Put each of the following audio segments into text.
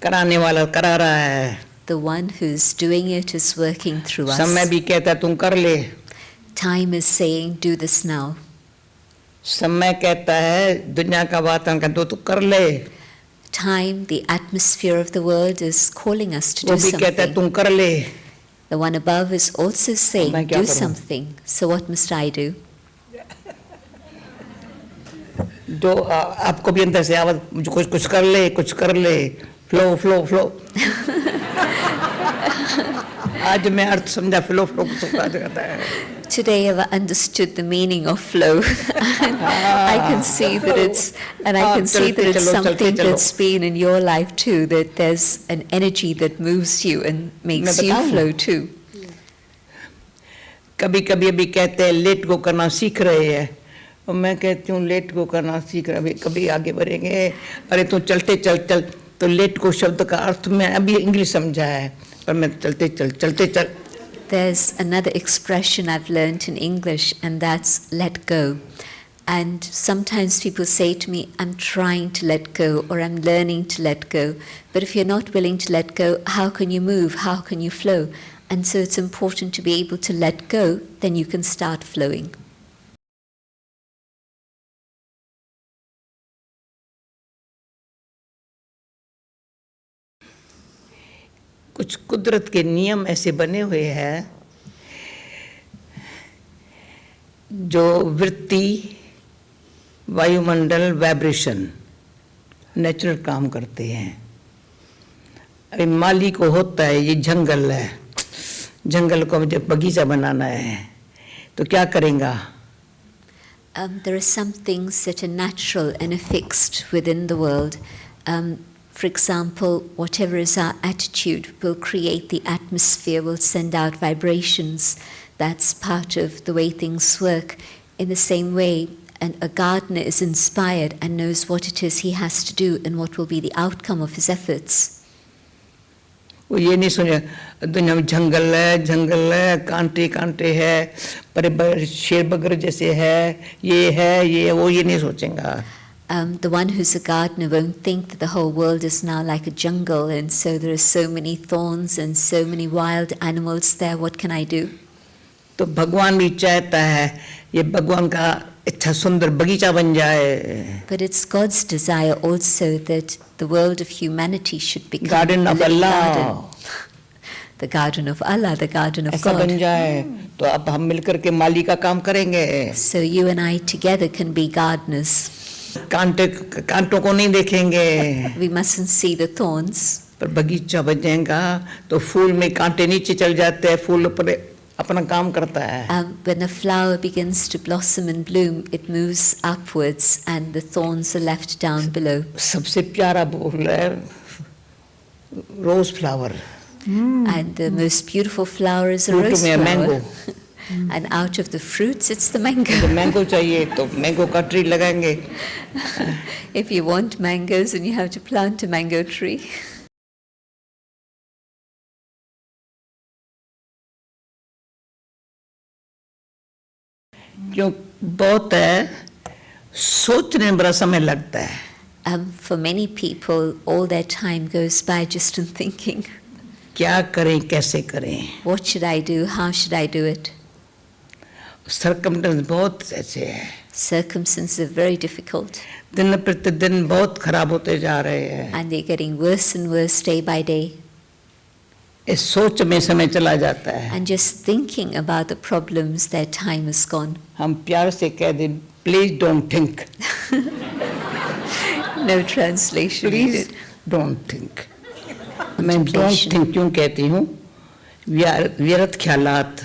कराने वाला करा रहा है. The one who's doing it is working through us. समय भी कहता है तुम कर ले. Time is saying, do this now. समय कहता है दुनिया का वातावरण का तो कर ले. Time, the atmosphere of the world is calling us to do वो भी कहता है something. तुम कर ले. The one above is also saying, मैं क्या do करूं? something. So what must I do? जो आपको भी अंदर से आवाज मुझे कुछ कर ले, कुछ कर ले. Flow flow flow. आज मैं अर्थ समझा फ्लो फ्लो को कहता है. Today I've understood the meaning of flow. And I can see that it's, and I can see that it's something that's been in your life too, that there's an energy that moves you and makes you flow too. कभी कभी अभी कहते हैं let go करना सीख रहे हैं और मैं कहती हूँ लेट गो करना सीख रहे कभी आगे बढ़ेंगे. अरे तू चलते चल चल. तो लेट गो शब्द का अर्थ मैं अभी इंग्लिश समझा है पर मैं चलते चल. There's another expression I've learnt in English, and that's let go. And sometimes people say to me, I'm trying to let go, or I'm learning to let go. But if you're not willing to let go, how can you move? How can you flow? And so it's important to be able to let go, then you can start flowing. कुछ कुदरत के नियम ऐसे बने हुए हैं जो वृत्ति, वायुमंडल, वाइब्रेशन नेचुरल काम करते हैं. अभी माली को होता है ये जंगल है, जंगल को मुझे बगीचा बनाना है तो क्या करेगा? There are some things that are natural and are fixed within the world. For example, whatever is our attitude will create the atmosphere, will send out vibrations. That's part of the way things work. In the same way, a gardener is inspired and knows what it is he has to do and what will be the outcome of his efforts. वो ये नहीं सोचे दुनिया में जंगल है, कांटे कांटे है, पर शेर बगर जैसे है, ये वो ये नहीं सोचेगा. The one who's a gardener won't think that the whole world is now like a jungle and so there are so many thorns and so many wild animals there. What can I do? तो भगवान भी चाहता है ये भगवान का अच्छा सुंदर बगीचा बन जाए. But it's God's desire also that the world of humanity should become Garden a of little Allah. garden. The garden of Allah, the garden of ऐसा God. बन जाए तो अब हम मिलकर के माली का काम करेंगे. So you and I together can be gardeners. कांटों को नहीं देखेंगे. We mustn't see the thorns. पर बगीचा बन जाएगा तो फूल में कांटे नीचे चल जाते हैं, फूल ऊपर अपना काम करता है. When a flower begins to blossom and bloom, it moves upwards and the thorns are left down below. सबसे प्यारा फूल है rose flower. And the most beautiful flower is a rose flower. Mango. And out of the fruits, it's the mango. तो mango चाहिए तो mango का tree लगाएंगे. If you want mangoes, then you have to plant a mango tree. क्यों बहुत है सोचने में बड़ा समय लगता है. For many people, all their time goes by just in thinking. क्या करें, कैसे करें? What should I do? How should I do it? Circumstances बहुत ऐसे हैं. Circumstances are very difficult. दिन प्रतिदिन बहुत खराब होते जा रहे हैं. And they're getting worse and worse day by day. इस सोच में समय चला जाता है. And just thinking about the problems, their time is gone. हम प्यार से कह दें, please don't think. No translation Please needed. don't think. मैं don't think क्यों कहती हूँ? व्यर्थ ख्यालात,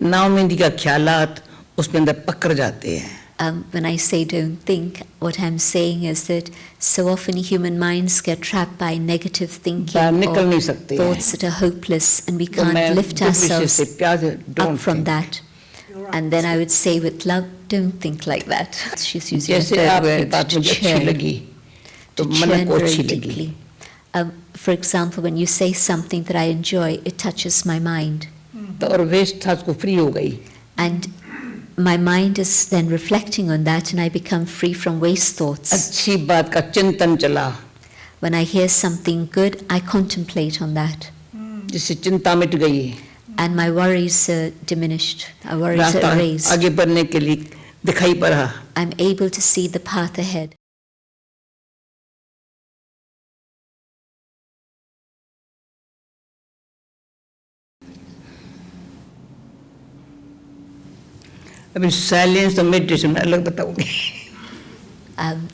नाउमीदी का ख्यालात उसमें अंदर पकड़ जाते हैं. When I say don't think, what I'm saying is that so often human minds get trapped by negative thinking or thoughts that are hopeless and we can't lift ourselves up from that. And then I would say with love, don't think like that. She's using a third word, to churn very deeply. For example, when you say something that I enjoy, it touches my mind. And my mind is then reflecting on that and I become free from waste thoughts. When I hear something good, I contemplate on that. जिससे चिंता मिट गई, and my worries are diminished. Our worries are erased. आगे बढ़ने के लिए दिखाई पड़ा. I'm able to see the path ahead. अभी साइलेंस और मेडिटेशन में अलग बताऊंगी.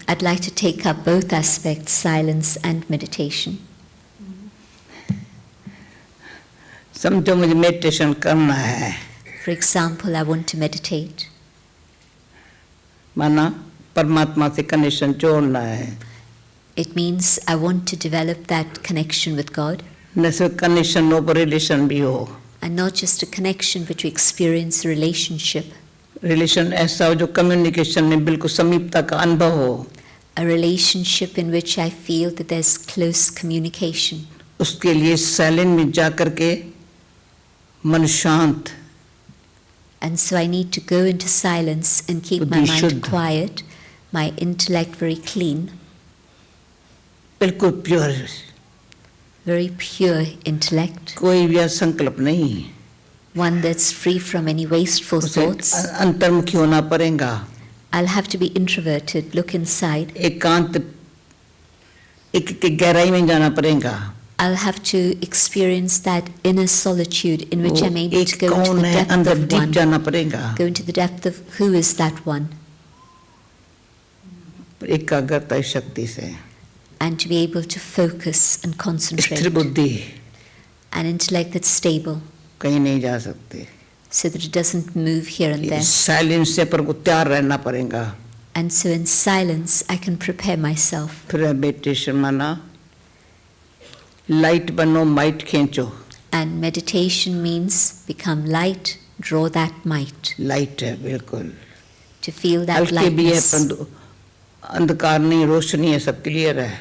I'd like to take up both aspects, silence and meditation. समझो मुझे मेडिटेशन करना है. For example, I want to meditate. माना परमात्मा से कनेक्शन जोड़ना है. It means I want to develop that connection with God. न सिर्फ कनेक्शन हो पर रिलेशन भी हो. And not just a connection, but to experience a relationship. Relation ऐसा हो जो कम्युनिकेशन में बिल्कुल समीपता का अनुभव हो. A relationship in which I feel that there's close communication. उसके लिए साइलेंट में जा करके मन शांत. And so I need to go into silence and keep my mind quiet, my intellect very clean. बिल्कुल प्योर. Very pure intellect. कोई भी संकल्प नहीं. One that's free from any wasteful thoughts. अंतर्मुखी होना पड़ेगा. I'll have to be introverted, look inside. एकांत एक गहराई में जाना पड़ेगा. I'll have to experience that inner solitude in which I'm able to go into the depth of one. जाना पड़ेगा. Go into the depth of who is that one. एकाग्रता शक्ति से. And to be able to focus and concentrate. स्थिर बुद्धि. An intellect that's stable. कहीं नहीं जा सकते. So that it doesn't move here and there. Silence से पर को तैयार रहना पड़ेगा. And so in silence I can prepare myself. फिर मेडिटेशन माना लाइट बनो माइट खींचो. And meditation means become light, draw that might. Light है बिल्कुल. To feel that lightness. हल्के भी है अंधकार नहीं, रोशनी है, सब क्लियर है.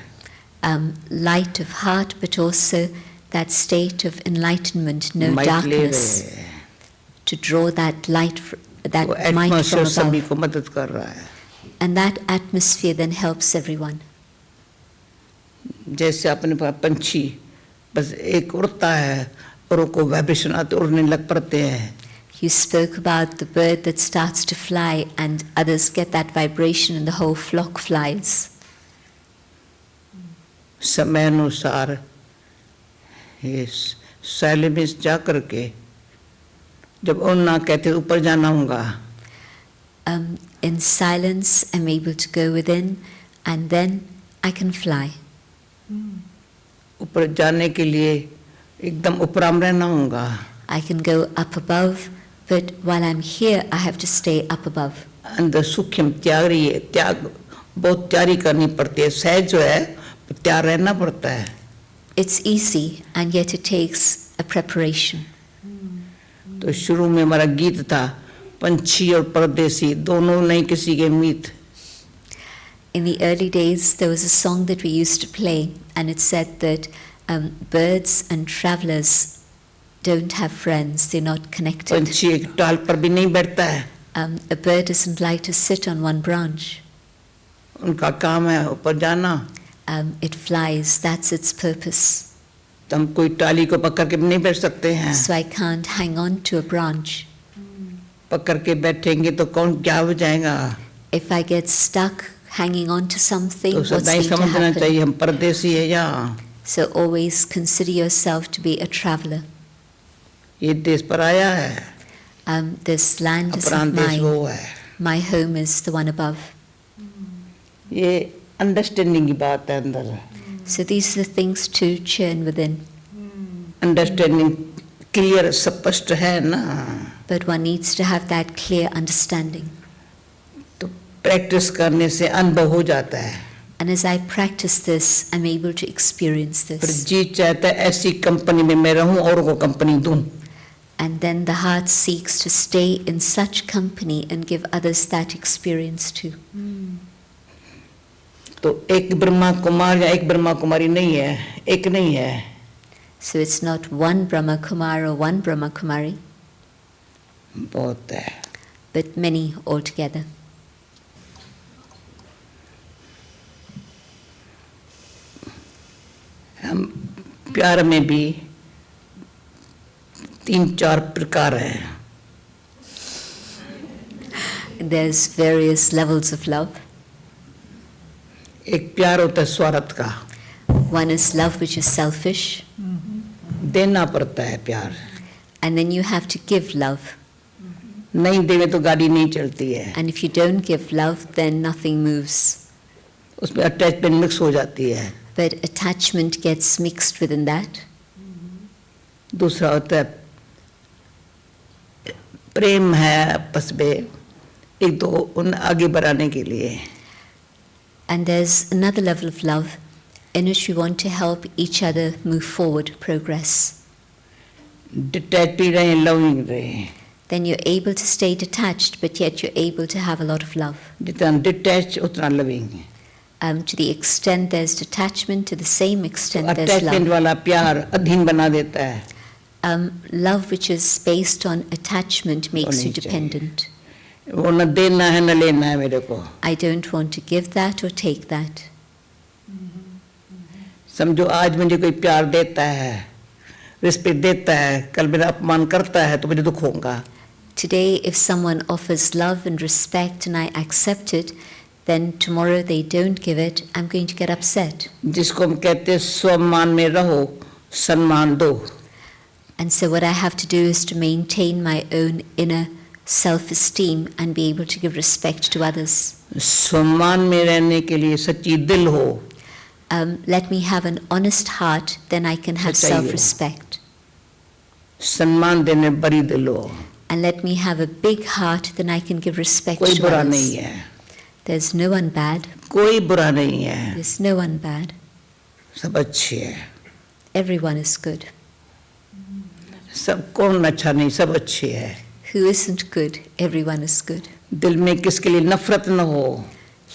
Light of heart, but also that state of enlightenment, no darkness. To draw that light, that might from above. सभी को मदद कर रहा है. And that atmosphere then helps everyone. जैसे अपने पास पंछी बस एक उड़ता है और उनको वाइब्रेशन आते उड़ने लग पड़ते हैं. You spoke about the bird that starts to fly and others get that vibration and the whole flock flies. समय अनुसार ये साइलेंस जा करके जब उड़ना कहते ऊपर जाना होगा. In silence I'm able to go within and then I can fly. ऊपर जाने के लिए एकदम उपराम रहना होगा. I can go up above, but while I'm here I have to stay up above. अंदर सूक्ष्म त्याग बहुत तैयारी करनी पड़ती है. सहज जो है तैयार रहना पड़ता है. It's easy and yet it takes a preparation. तो शुरू में हमारा गीत था पंछी और परदेसी दोनों नहीं किसी के मीत. In the early days there was a song that we used to play and it said that birds and travelers don't have friends, they're not connected. पंछी एक डाल पर भी नहीं बैठता है. A bird doesn't like to sit on one branch. उनका काम है ऊपर जाना. It flies, that's its purpose. तो हम कोई टाली को पकड़ के नहीं बैठ सकते हैं. So I can't hang on to a branch. पकड़ के बैठेंगे तो कौन क्या हो जाएगा. If I get stuck hanging on to something, तो what's going to समझना happen? चाहिए हम परदेसी है यहाँ. So always consider yourself to be a traveler. ये देश पर आया है. This land is अपना not देश वो mine. है. My home is the one above. ये अंडरस्टैंडिंग की बात है अंदर. So these are the things to churn within. Understanding clear स्पष्ट है ना. But one needs to have that clear understanding. तो प्रैक्टिस करने से अनुभव हो जाता है. And as I practice this, I'm able to experience फिर this. जी चाहता है ऐसी कंपनी में मैं रहूं और को कंपनी दूं. And then the heart seeks to stay in such company and give others that experience too. तो एक ब्रह्मा कुमार या एक ब्रह्मा कुमारी नहीं है, एक नहीं है. So it's not one Brahma Kumar or one Brahma Kumari, बहुत है. but many altogether. प्यार में भी 3-4 प्रकार हैं. There's various levels of love. एक प्यार होता है स्वार्थ का. One is love which is selfish. देना पड़ता है प्यार. And then you have to give love. नहीं देवे तो गाड़ी नहीं चलती है. And if you don't give love, then nothing moves. उसमें अटैचमेंट मिक्स हो जाती है. But attachment gets mixed within that. दूसरा होता है प्रेम है आपस में एक दो उन आगे बढ़ाने के लिए. And there's another level of love in which we want to help each other move forward, progress. Detach भी रहे, लविंग रहे. Then you're able to stay detached, but yet you're able to have a lot of love. जितना detach उतना loving है. To the extent there's detachment, to the same extent there's love. Attachment वाला प्यार अधीन बना देता है. Love which is based on attachment makes you dependent. वो न देना है न लेना है मेरे को. I don't want to give that or take that. समझो आज मुझे कोई प्यार देता है, रिस्पेक्ट देता है, कल मेरा अपमान करता है तो मुझे दुख होगा. Today, if someone offers love and respect and I accept it, then tomorrow they don't give it, I'm going to get upset. जिसको हम कहते हैं सम्मान में रहो, सम्मान दो. And so what I have to do is to maintain my own inner self-esteem and be able to give respect to others. सम्मान में रहने के लिए सच्ची दिल हो. Let me have an honest heart, then I can have self-respect. सम्मान देने बड़ी दिल हो. And let me have a big heart, then I can give respect कोई to बुरा others. नहीं है. There's no one bad. कोई बुरा नहीं है. There's no one bad. सब अच्छे हैं. Everyone is good. सब कौन अच्छा नहीं, सब अच्छे हैं. Who isn't good? Everyone is good. दिल में किसके लिए नफरत न हो.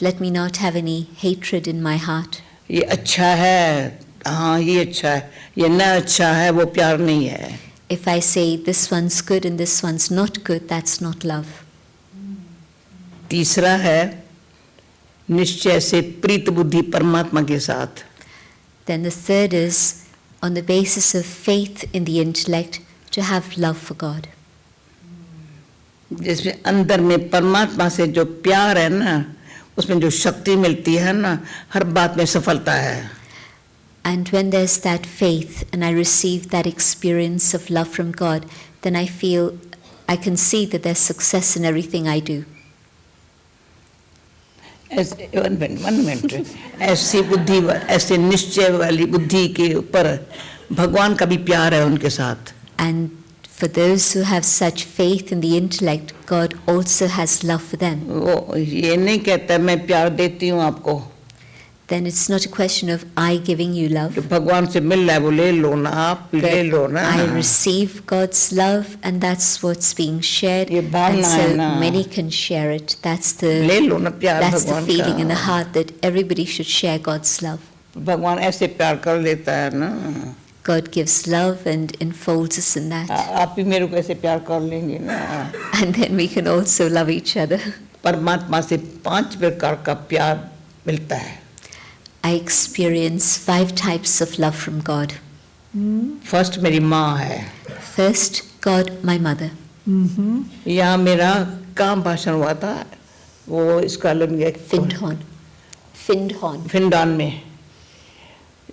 Let me not have any hatred in my heart. ये अच्छा है, हाँ ये अच्छा है, ये न अच्छा है, वो प्यार नहीं है. If I say this one's good and this one's not good, that's not love. तीसरा है निश्चय से प्रीत बुद्धि परमात्मा के साथ. Then the third is on the basis of faith in the intellect to have love for God. जिसमें अंदर में परमात्मा से जो प्यार है ना, उसमें जो शक्ति मिलती है ना, हर बात में सफलता है. And when there's that faith and I receive that experience of love from God, then I feel I can see that there's success in everything I do. One minute. ऐसी बुद्धि, ऐसे निश्चय वाली बुद्धि के ऊपर भगवान का भी प्यार है उनके साथ. And for those who have such faith in the intellect, God also has love for them. वो ये नहीं कहता मैं प्यार देती हूँ आपको. Then it's not a question of I giving you love. भगवान से मिल रहा है वो ले लो ना, आप भी ले लो ना. I receive God's love and that's what's being shared. ये भावना है and so ना. many can share it. That's the ले लो ना प्यार that's the भगवान feeling का. in the heart that everybody should share God's love. भगवान ऐसे प्यार कर देता है ना. God gives love and enfolds us in that. आप भी मेरे को ऐसे प्यार कर लेंगे ना. And then we can also love each other. परमात्मा से 5 प्रकार का प्यार मिलता है. I experience 5 types of love from God. First मेरी माँ है. First, God, my mother. यहाँ मेरा काम भाषण हुआ था, वो इसका लग फिनडॉन में.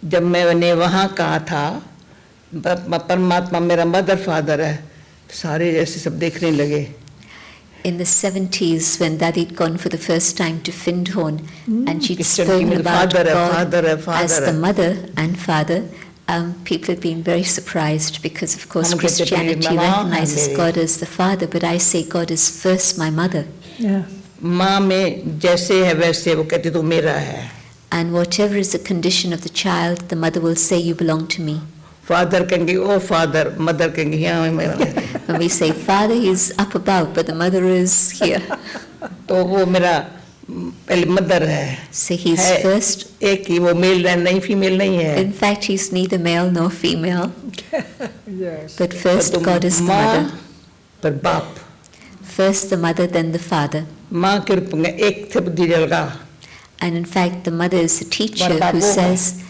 जब मैंने वहाँ कहा था परमात्मा मेरा मदर फादर है, सारे ऐसे सब देखने लगे. In the 70s, when Dadi had gone for the first time to Findhorn, and she'd spoken about God as the mother and father, people had been very surprised because, of course, Christianity recognizes God as the father, but I say God is first my mother. माँ में जैसे है वैसे वो कहती तू मेरा है. And whatever is the condition of the child, the mother will say, you belong to me. Father कहेंगे ओ father, mother कहेंगे यहाँ मेरा. When we say father, he's up above, but the mother is here. तो वो मेरा पहले mother है. So he's first. एक ही वो male है, नहीं female नहीं है. In fact, he's neither male nor female. Yes. But first God is the mother. पर बाप. First the mother, then the father. माँ के रूप में एक थे बुद्धि जलगा. And in fact, the mother is the teacher who says,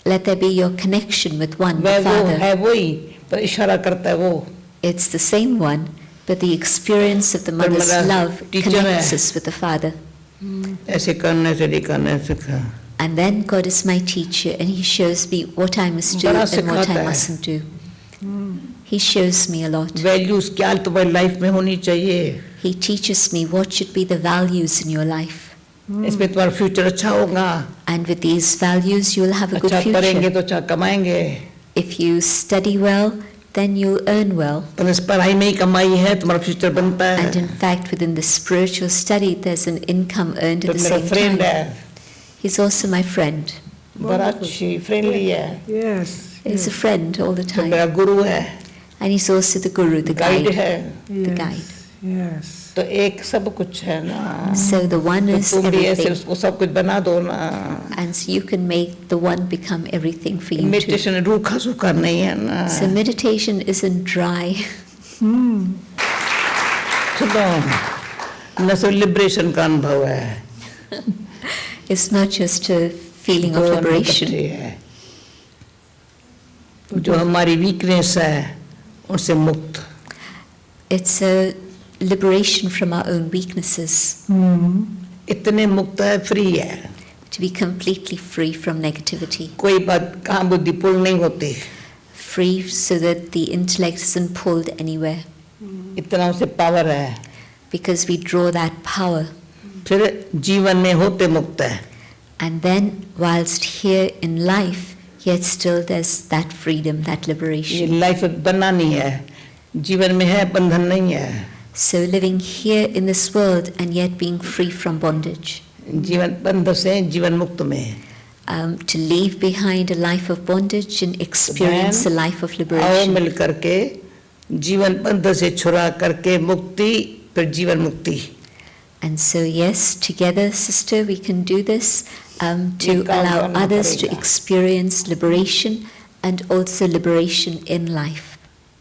Let there be your connection with one, the वह वो Father. है वही, पर इशारा करता है वो. It's the same one, but the experience of the mother's love connects us with the Father. ऐसे करने से नहीं करने से. And then God is my teacher, and He shows me what I must do and what I mustn't do. He shows me a lot. Values क्या तुम्हारी life में होनी चाहिए. He teaches me what should be the values in your life. इसमें तुम्हारा future अच्छा होगा. And with these values, you will have a good अच्छा पढ़ेंगे future. तो अच्छा कमाएंगे. If you study well, then you'll earn well. पर इस पढ़ाई में ही कमाई है, तुम्हारा फ्यूचर बनता है. And in fact, within the spiritual study, there's an income earned at तो the मेरा same फ्रेंड time. है. He's also my friend. बड़ा अच्छी फ्रेंडली है. Yes. He's a friend all the तो time. मेरा गुरु है. And he's also the guru, the guide guide. है. The guide. Yes. तो एक सब कुछ है ना. So the one तो is तुम भी ऐसे everything. उसको सब कुछ बना दो ना. And so you can make the one become everything for you too. Meditation रूखा सूखा नहीं है ना. So meditation isn't dry. सुनो, न सिर्फ लिबरेशन का अनुभव है. It's not just a feeling of liberation. जो हमारी वीकनेस है उनसे मुक्त. It's a liberation from our own weaknesses. इतने मुक्त है, फ्री है. To be completely free from negativity. कोई बात कहाँ बुद्धि पुल नहीं होती. Free so that the intellect isn't pulled anywhere. इतना उसे पावर है. Because we draw that power. फिर जीवन में होते मुक्त है. And then whilst here in life, yet still there's that freedom, that ये liberation. लाइफ बनना नहीं है. जीवन में है, बंधन नहीं है. So living here in this world and yet being free from bondage. जीवन बंधन से जीवन मुक्त में. To leave behind a life of bondage and experience a life of आओ liberation. मिल करके जीवन बंधन से छुड़ा करके मुक्ति, फिर जीवन मुक्ति. And so yes, together, sister, we can do this to allow others to experience liberation and also liberation in life.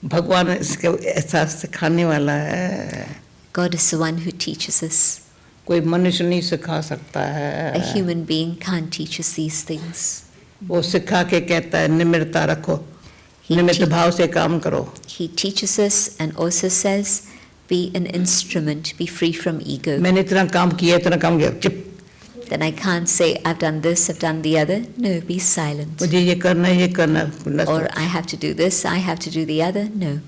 भगवान इसके एहसास सिखाने वाला है. God is the one who teaches us. कोई मनुष्य नहीं सिखा सकता A है. human being can't teach us these things. वो सिखा के कहता है निम्रता रखो, He निमित्त te- भाव से काम करो. He teaches us and also says, be an instrument, be free from ego. मैंने इतना काम किया, इतना काम किया, चुप. Then I can't say, I've done this, I've done the other. No, be silent. मुझे ये करना है, ये करना है. Or I have to do this, I have to do the other. No.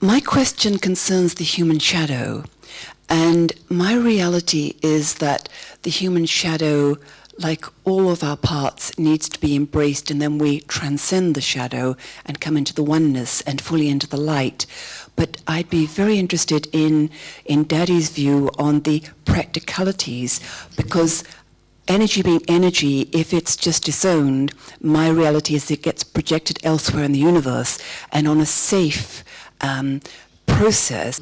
My question concerns the human shadow, and my reality is that the human shadow, like all of our parts, needs to be embraced, and then we transcend the shadow and come into the oneness and fully into the light. But I'd be very interested in Daddy's view on the practicalities, because energy being energy, if it's just disowned, my reality is it gets projected elsewhere in the universe, and on a safe process.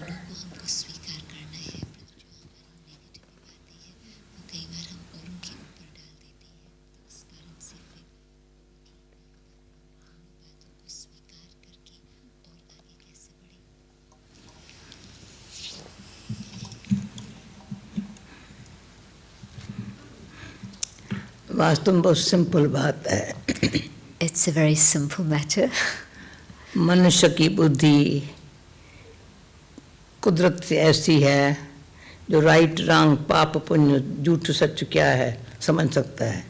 वास्तव में बहुत simple बात है. It's a very simple matter. मनुष्य की बुद्धि कुदरत से ऐसी है जो राइट रॉन्ग पाप पुण्य झूठ सच क्या है समझ सकता है.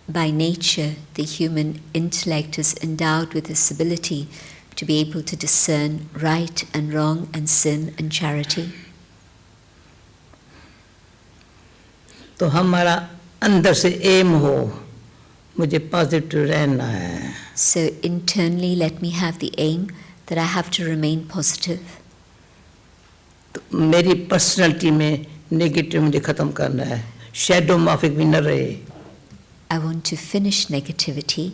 By nature, the human intellect is endowed with this ability to be able to discern right and wrong and sin and charity. तो हमारा अंदर से एम हो मुझे पॉजिटिव रहना है. So internally, let me have the aim that I have to remain positive. तो मेरी पर्सनालिटी में नेगेटिव मुझे खत्म करना है. शैडो माफिक भी न रहे. I want to finish negativity.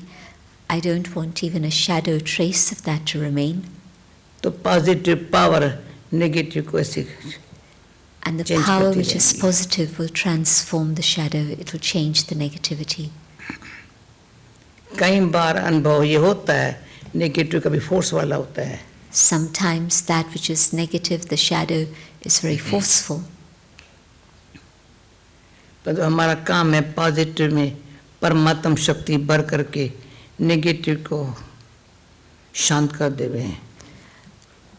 I don't want even a shadow trace of that to remain. तो पॉजिटिव पावर नेगेटिव को ऐसे And the change power करती which is रहेगी. positive will transform the shadow. It will change the negativity. कई बार अनुभव ये होता है नेगेटिव कभी फोर्स वाला होता है. Sometimes that which is negative, the shadow, is very forceful. पर हमारा काम है पॉजिटिव में परमात्म शक्ति भर करके नेगेटिव को शांत कर देवे.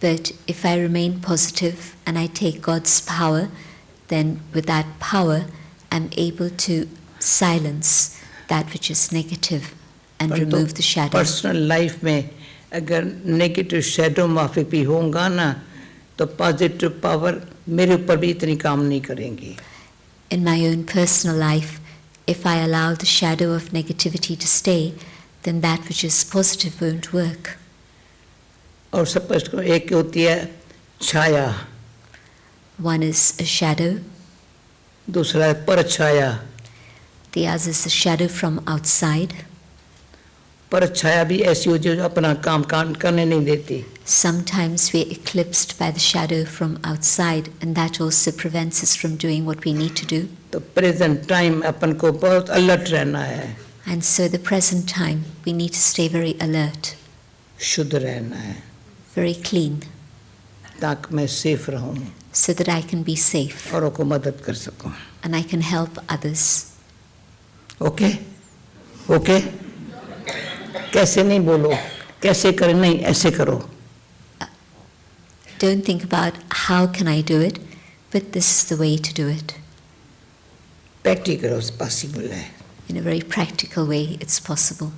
But if I remain positive and I take God's power, then with that power I'm able to silence that which is negative and remove the shadow. Personal life में अगर नेगेटिव शैडो माफिक भी होगा ना तो पॉजिटिव पावर मेरे ऊपर भी इतनी काम नहीं करेंगी. In my own personal life, if I allow the shadow of negativity to stay, then that which is positive won't work. और सपोज को एक होती है छाया. One is a shadow. दूसरा है परछाया. The other is a shadow from outside. परछाया भी ऐसी हो जो अपना काम करने नहीं देती. Sometimes we are eclipsed by the shadow from outside, and that also prevents us from doing what we need to do. तो प्रेजेंट टाइम अपन को बहुत अलर्ट रहना है. And so the present time we need to stay very alert. शुद्ध रहना है. Very clean. ताकि मैं सेफ रहूं. So that I can be safe. औरों को मदद कर सकूं. And I can help others. Okay? Okay? कैसे नहीं बोलो, कैसे करें नहीं, ऐसे करो. Don't think about how can I do it, but this is the way to do it. Practical possible है. In a very practical way, it's possible.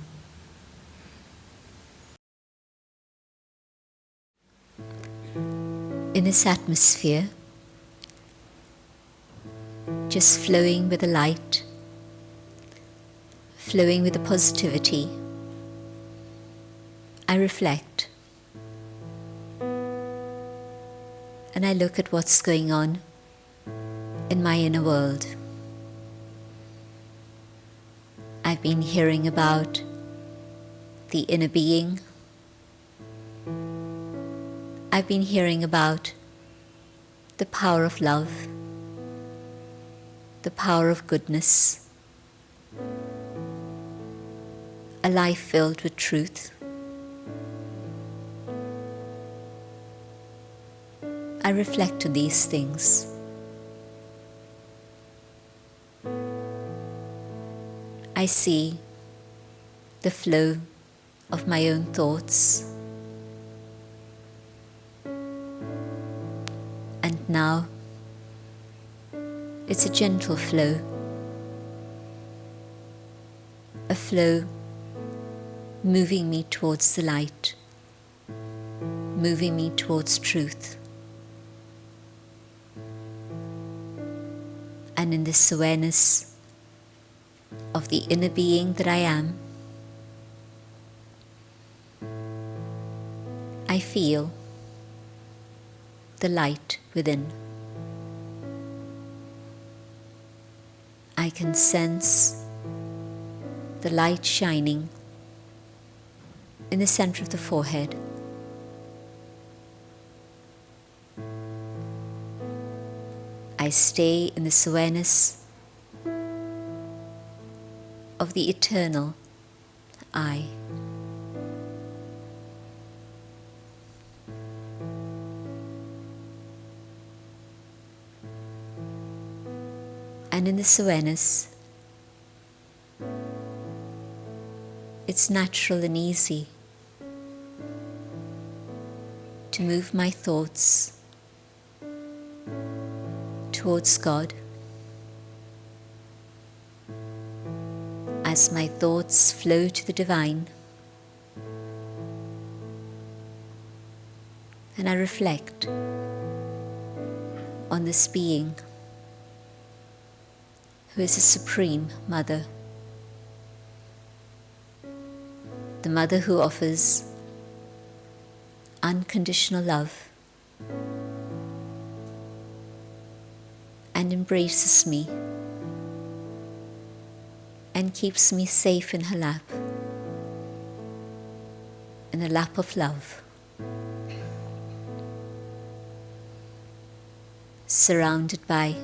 In this atmosphere, just flowing with the light, flowing with the positivity, I reflect and I look at what's going on in my inner world. I've been hearing about the inner being. I've been hearing about the power of love, the power of goodness, a life filled with truth. I reflect on these things. I see the flow of my own thoughts. And now it's a gentle flow, a flow moving me towards the light, moving me towards truth. And in this awareness of the inner being that I am, I feel the light within. I can sense the light shining in the center of the forehead. I stay in this awareness of the eternal I. And in this awareness, it's natural and easy to move my thoughts towards God. As my thoughts flow to the divine, and I reflect on this being who is a supreme mother, the mother who offers unconditional love and embraces me and keeps me safe in her lap, in the lap of love, surrounded by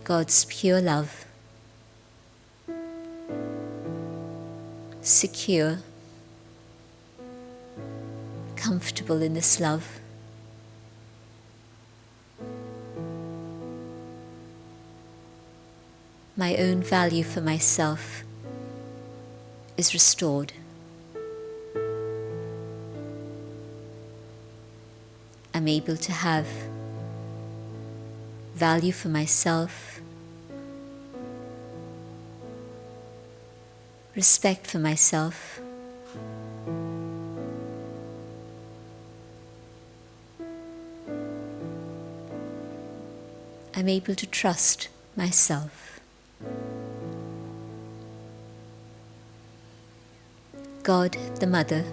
God's pure love, secure, comfortable in this love. my own value for myself is restored. I'm able to have value for myself, respect for myself, I'm able to trust myself. God, the Mother,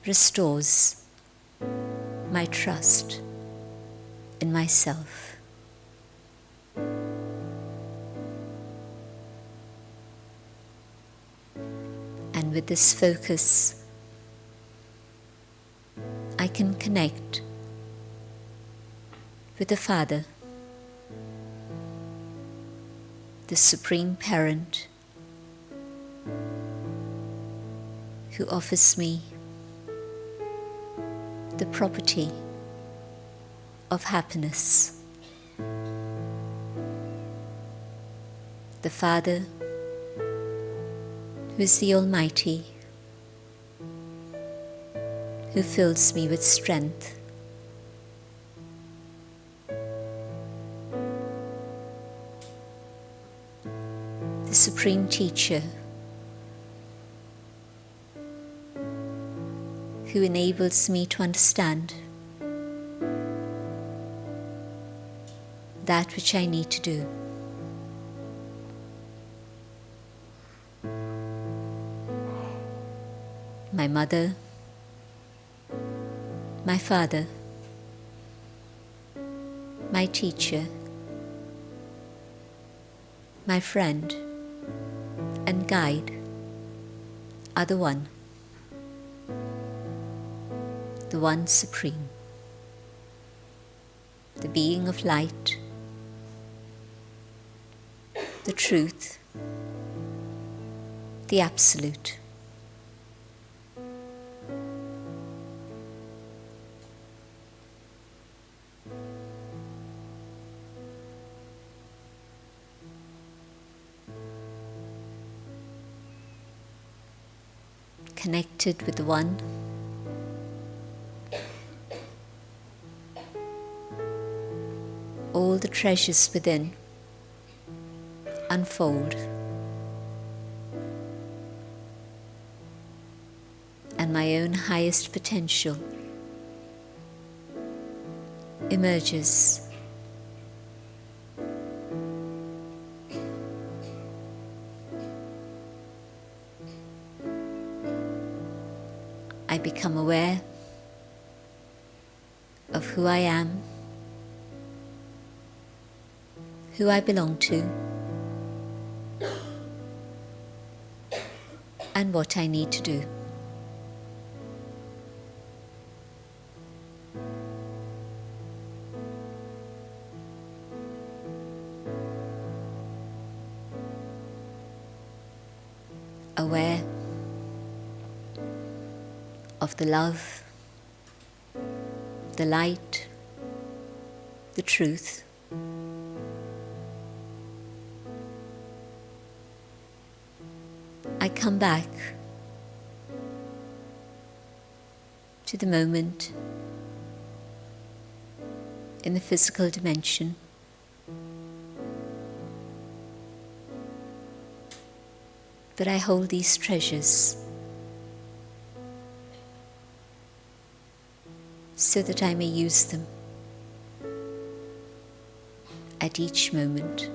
restores my trust in myself. And with this focus, I can connect with the Father, the Supreme Parent, who offers me the property of happiness. The Father, who is the Almighty, who fills me with strength. The Supreme Teacher, who enables me to understand that which I need to do. My mother, my father, my teacher, my friend and guide are the One Supreme, the being of light, the truth, the absolute. Connected with the One, all the treasures within unfold, and my own highest potential emerges. I become aware of who I am, who I belong to, and what I need to do. Aware of the love, the light, the truth, I come back to the moment in the physical dimension, that I hold these treasures so that I may use them at each moment.